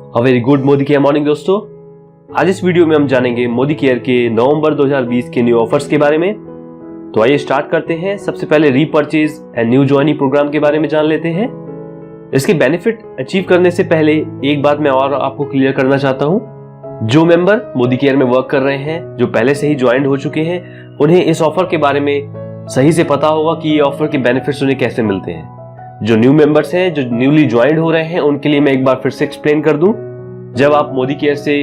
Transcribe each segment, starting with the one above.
A very good Modi care morning दोस्तों। आज इस वीडियो में हम जानेंगे मोदी केयर के नवंबर 2020 के न्यू ऑफर्स के बारे में। तो आइए स्टार्ट करते हैं। सबसे पहले repurchase and new joining program के बारे में जान लेते हैं। इसके बेनिफिट अचीव करने से पहले एक बात मैं और आपको क्लियर करना चाहता हूं। जो मेंबर मोदी केयर में वर्क कर रहे हैं, जो पहले से ही ज्वाइन हो चुके हैं, उन्हें इस ऑफर के बारे में सही से पता होगा कि ये ऑफर के बेनिफिट्स उन्हें कैसे मिलते हैं। जो न्यू मेंबर्स हैं, जो न्यूली ज्वाइंड हो रहे हैं, उनके लिए मैं एक बार फिर से एक्सप्लेन कर दूं। जब आप मोदी केयर से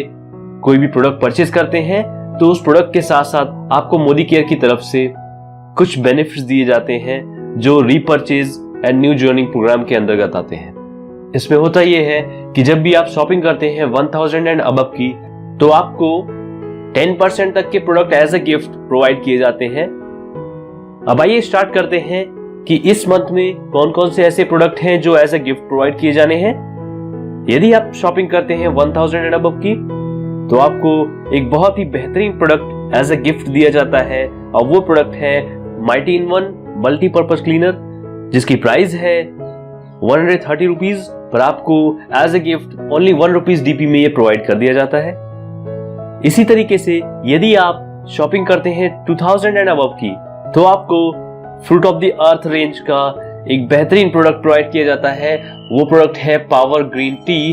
कोई भी प्रोडक्ट परचेज करते हैं तो उस प्रोडक्ट के साथ साथ आपको मोदी केयर की तरफ से कुछ बेनिफिट्स दिए जाते हैं जो repurchase and new joining program के अंतर्गत आते हैं। इसमें होता यह है कि जब भी आप शॉपिंग करते हैं 1000 एंड अबव की, तो आपको 10% तक के product as a gift provide किए जाते हैं। अब आइए स्टार्ट करते हैं कि इस मंथ में कौन कौन से ऐसे प्रोडक्ट हैं जो एज अ गिफ्ट प्रोवाइड किए जाने हैं। यदि आप शॉपिंग करते हैं 1000 एंड अबव की, तो आपको एक बहुत ही बेहतरीन प्रोडक्ट एज अ गिफ्ट दिया जाता है, और वो प्रोडक्ट है mighty in one multipurpose cleaner, जिसकी प्राइस है 130 रुपीज, पर आपको as a gift only 1 rupees DP में ये प्रोवाइड कर दिया जाता है। इसी तरीके से यदि आप शॉपिंग करते हैं 2000 एंड अबव की, तो आपको fruit of the earth range का एक बेहतरीन प्रोडक्ट प्रोवाइड किया जाता है। वो प्रोडक्ट है power green tea,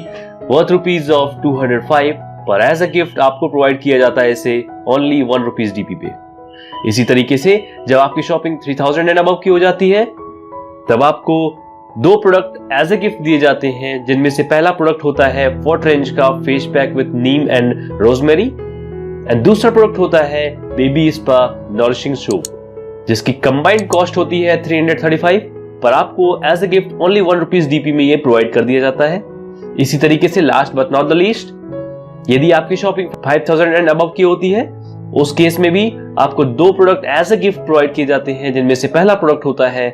worth rupees of 205, पर एज अ गिफ्ट आपको प्रोवाइड किया जाता है इसे ओनली 1 रुपीज डीपी पे। इसी तरीके से जब आपकी शॉपिंग 3000 एंड अबव की हो जाती है, तब आपको 2 प्रोडक्ट एज अ गिफ्ट दिए जाते हैं, जिनमें से पहला प्रोडक्ट होता है फोर्ट रेंज का face pack with neem and rosemary, and दूसरा प्रोडक्ट होता है बेबी स्पा नॉरिशिंग सोप, जिसकी कंबाइंड कॉस्ट होती है 335, पर आपको as a gift only 1 rupees DP में ये प्रोवाइड कर दिया जाता है। इसी तरीके से last but not the least, यदि आपकी शॉपिंग 5000 एंड अबव की होती है, उस केस में भी आपको 2 product as a gift provide किए जाते हैं, जिनमें से पहला प्रोडक्ट होता है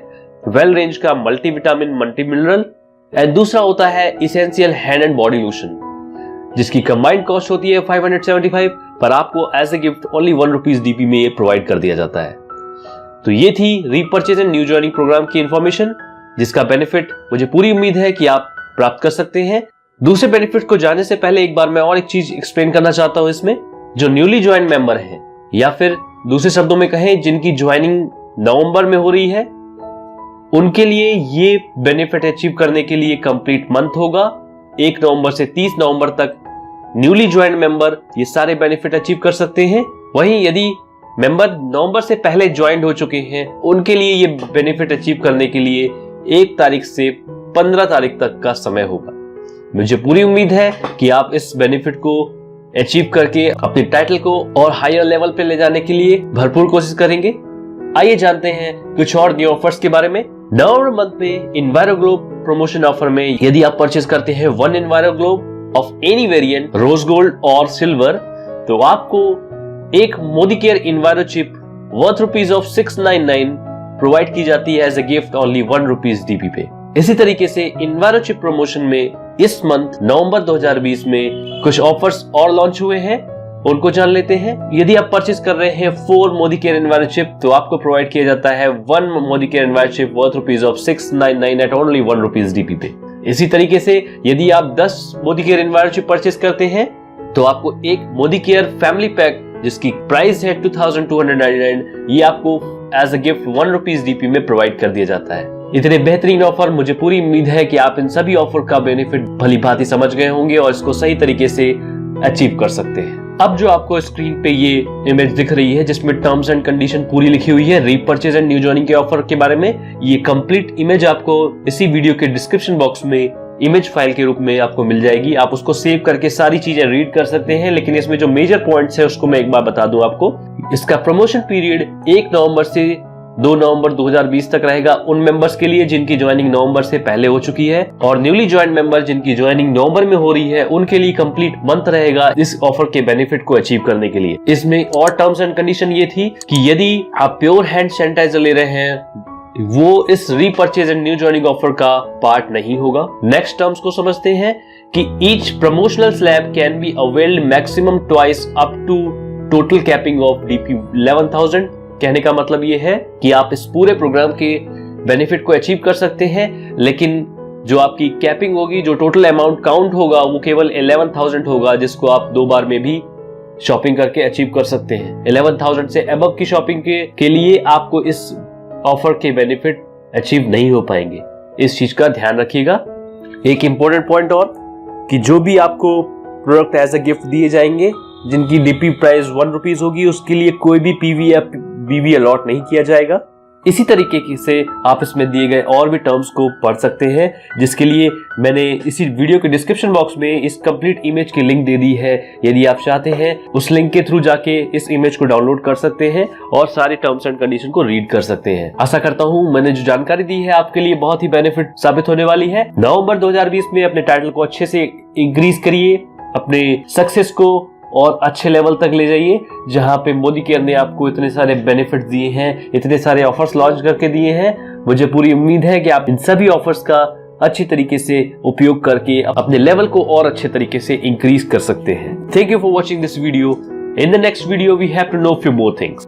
वेल रेंज का मल्टीविटामिन मल्टी मिनरल, एंड दूसरा होता है essential hand and body lotion, जिसकी कंबाइंड कॉस्ट होती है 575, पर आपको as a gift only 1 rupees DP में ये प्रोवाइड कर दिया जाता है। तो ये थी repurchase and new joining program की इंफॉर्मेशन, जिसका बेनिफिट मुझे पूरी उम्मीद है कि आप प्राप्त कर सकते हैं। दूसरे बेनिफिट को जानने से पहले एक बार मैं और एक चीज एक्सप्लेन करना चाहता हूं। इसमें जो न्यूली ज्वाइन मेंबर हैं, या फिर दूसरे शब्दों में कहें जिनकी ज्वाइनिंग नवंबर में हो रही है, उनके लिए ये बेनिफिट अचीव करने के लिए कंप्लीट मंथ होगा। 1 नवंबर से 30 नवंबर तक न्यूली ज्वाइन मेंबर ये सारे बेनिफिट अचीव कर सकते हैं। वहीं यदि मेंबर नवंबर से पहले ज्वाइन हो चुके हैं, उनके लिए ये बेनिफिट अचीव करने के लिए 1 तारीख से 15 तारीख तक का समय होगा। मुझे पूरी उम्मीद है कि आप इस बेनिफिट को अचीव करके अपनी टाइटल को और हायर लेवल पे ले जाने के लिए भरपूर कोशिश करेंगे। आइए जानते हैं कुछ और न्यू ऑफर्स के बारे में। नवंबर मंथ में इन्वायरोग्लोब प्रमोशन ऑफर में यदि आप परचेज करते हैं 1 Enviroglobe of any variant, rose gold और सिल्वर, तो आपको एक Modicare enviro chip worth rupees of 699 provide की जाती है as a gift only 1 rupees DP पे। इसी तरीके से इन्वायरो चिप प्रमोशन में इस मंथ नवंबर 2020 में कुछ ऑफर्स और लॉन्च हुए हैं, उनको जान लेते हैं। यदि आप परचेज कर रहे हैं 4 मोदी केयर इन्वायरो चिप, तो आपको प्रोवाइड किया जाता है 1 Modicare enviro chip worth rupees of 699 at only 1 rupees DP पे। इसी तरीके से यदि आप 10 Modicare enviro chip purchase करते हैं, तो आपको एक मोदी केयर फैमिली पैक, जिसकी प्राइस है 2299, ये आपको as a gift 1 rupees DP में प्रोवाइड कर दिया जाता है। इतने बेहतरीन ऑफर, मुझे पूरी उम्मीद है कि आप इन सभी ऑफर का बेनिफिट भली भांति समझ गए होंगे और इसको सही तरीके से अचीव कर सकते हैं। अब जो आपको स्क्रीन पे ये इमेज दिख रही है, जिसमें टर्म्स एंड कंडीशन पूरी लिखी हुई है रीपर्चेज एंड न्यू ज्वाइनिंग के ऑफर के बारे में, ये कंप्लीट इमेज आपको इसी वीडियो के डिस्क्रिप्शन बॉक्स में इमेज फाइल के रूप में आपको मिल जाएगी। आप उसको सेव करके सारी चीजें रीड कर सकते हैं, लेकिन इसमें जो मेजर पॉइंट्स है उसको मैं एक बार बता दूं आपको। इसका प्रमोशन पीरियड 1 नवंबर से 2 नवंबर 2020 तक रहेगा उन मेंबर्स के लिए जिनकी ज्वाइनिंग नवंबर से पहले हो चुकी है, और न्यूली ज्वाइन मेंबर जिनकी ज्वाइनिंग नवंबर में हो रही है, उनके लिए कंप्लीट मंथ रहेगा इस ऑफर के बेनिफिट को अचीव करने के लिए। इसमें और टर्म्स एंड कंडीशन ये थी कि यदि आप प्योर हैंड सैनिटाइजर ले रहे हैं, वो इस repurchase and new joining offer का पार्ट नहीं होगा। नेक्स्ट टर्म्स को समझते हैं कि each promotional slab can be availed maximum twice up to total capping of DP 11,000। कहने का मतलब ये है कि आप इस पूरे प्रोग्राम के बेनिफिट को अचीव कर सकते हैं, लेकिन जो आपकी कैपिंग होगी, जो टोटल अमाउंट काउंट होगा वो केवल 11,000 होगा, जिसको आप 2 बार में भी शॉपिंग करके अचीव कर सकते हैं। 11,000 से अबव की शॉपिंग के लिए आपको इस ऑफर के बेनिफिट अचीव नहीं हो पाएंगे। इस चीज का ध्यान रखिएगा। एक इंपॉर्टेंट पॉइंट और कि जो भी आपको प्रोडक्ट एज अ गिफ्ट दिए जाएंगे जिनकी डीपी प्राइस 1 रुपीज होगी, उसके लिए कोई भी पीवी या बीवी अलॉट नहीं किया जाएगा। इसी तरीके से आप इसमें दिए गए और भी टर्म्स को पढ़ सकते हैं, जिसके लिए मैंने इसी वीडियो के डिस्क्रिप्शन बॉक्स में इस कंप्लीट इमेज की लिंक दे दी है। यदि आप चाहते हैं उस लिंक के थ्रू जाके इस इमेज को डाउनलोड कर सकते हैं और सारे टर्म्स एंड कंडीशन को रीड कर सकते हैं। आशा करता हूं मैंने जो जानकारी दी है आपके लिए बहुत ही बेनिफिट साबित होने वाली है। नवंबर 2020 में अपने टाइटल को अच्छे से इंक्रीज करिए, अपने सक्सेस को और अच्छे लेवल तक ले जाइए, जहां पे मोदी केयर ने आपको इतने सारे बेनिफिट दिए हैं, इतने सारे ऑफर्स लॉन्च करके दिए हैं। मुझे पूरी उम्मीद है कि आप इन सभी ऑफर्स का अच्छी तरीके से उपयोग करके अपने लेवल को और अच्छे तरीके से इंक्रीज कर सकते हैं। Thank you for watching this video. In the next video we have to know few more things.